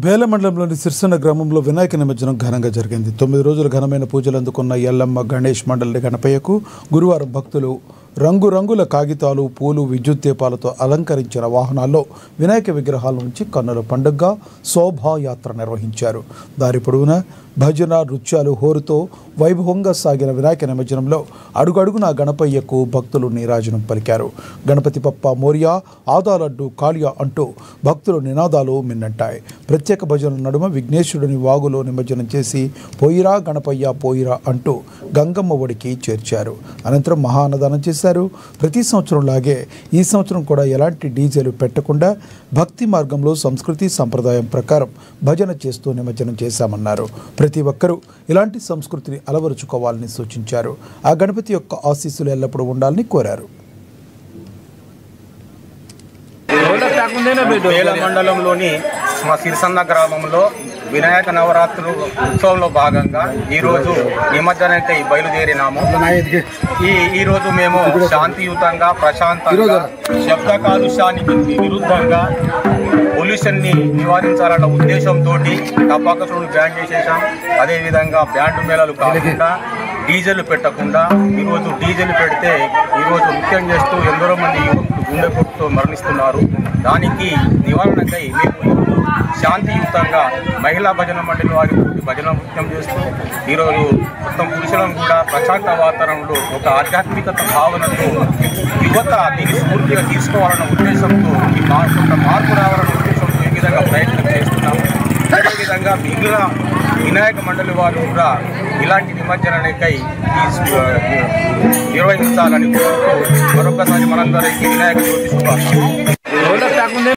బేల మండలంలోని సిర్సన్న గ్రామంలో వినాయక నిమజ్జనం ఘనంగా జరిగింది. 9 రోజుల ఘనమైన పూజలు అందుకున్న ఎల్లమ్మ గణేష్ మండలి గణపయ్యకు గురువారం భక్తులు రంగురంగుల కాగితాలు, పూలు, విద్యుత్ దీపాలతో అలంకరించిన వాహనాల్లో వినాయక విగ్రహాల నుంచి కన్నుల పండుగగా శోభాయాత్ర నిర్వహించారు. దారి పొడవునా భజన, నృత్యాలు, హోరుతో వైభవంగా సాగిన వినాయక నిమజ్జనంలో అడుగడుగునా గణపయ్యకు భక్తులు నీరాజనం పలికారు. గణపతి పప్ప మోరియా, ఆదాలడ్డు, కాళియా అంటూ భక్తులు నినాదాలు మిన్నంటాయి. ప్రత్యేక భజన నడుమ విఘ్నేశ్వరుడిని వాగులో నిమజ్జనం చేసి పోయిరా గణపయ్య పోయిరా అంటూ గంగమ్మ ఒడికి చేర్చారు. అనంతరం మహాన్నదానం చేశారు. ప్రతి సంవత్సరంలాగే ఈ సంవత్సరం కూడా ఎలాంటి డీజేలు పెట్టకుండా భక్తి మార్గంలో సంస్కృతి సంప్రదాయం ప్రకారం భజన చేస్తూ నిమజ్జనం చేశామన్నారు. ప్రతి ఒక్కరూ ఇలాంటి సంస్కృతిని అలవరుచుకోవాలని సూచించారు. ఆ గణపతి యొక్క ఆశీస్సులు ఎల్లప్పుడూ ఉండాలని కోరారు. బేల మండలంలోని మా సిరిసన్న గ్రామంలో వినాయక నవరాత్రులు ఉత్సవంలో భాగంగా ఈరోజు నిమజ్జనానికి బయలుదేరినాము. ఈరోజు మేము శాంతియుతంగా, ప్రశాంతంగా, శబ్ద కాలుష్యానికి విరుద్ధంగా పొల్యూషన్ని నివారించాలన్న ఉద్దేశంతో టపాకసులను బ్యాన్ చేసేసాం. అదేవిధంగా బ్యాండ్ మేళాలు కాకుండా డీజేలు పెట్టకుండా, ఈరోజు డీజేలు పెడితే ఈరోజు నృత్యం చేస్తూ ఎందరో మంది గుండెపోటుతో మరణిస్తున్నారు. దానికి నివారణకై మేము శాంతియుతంగా మహిళా భజన మండలి వారి భజన నృత్యం చేస్తూ ఈరోజు మొత్తం పురుషులను కూడా ప్రశాంత వాతావరణంలో ఒక ఆధ్యాత్మికత భావనతో యువత దీన్ని స్ఫూర్తిగా తీసుకోవాలన్న ఉద్దేశంతో కొంత మార్పు రావాలన్న ఉద్దేశంతో ఈ విధంగా ప్రయత్నం చేస్తున్నాము. అదేవిధంగా మిగిలిన వినాయక మండలి వారు కూడా ఇలాంటి నిమజ్జనానికై నిర్వహించాలని కోరుతూ మరొకసారి మనందరికీ వినాయక చవితి శుభాకాంక్షలు.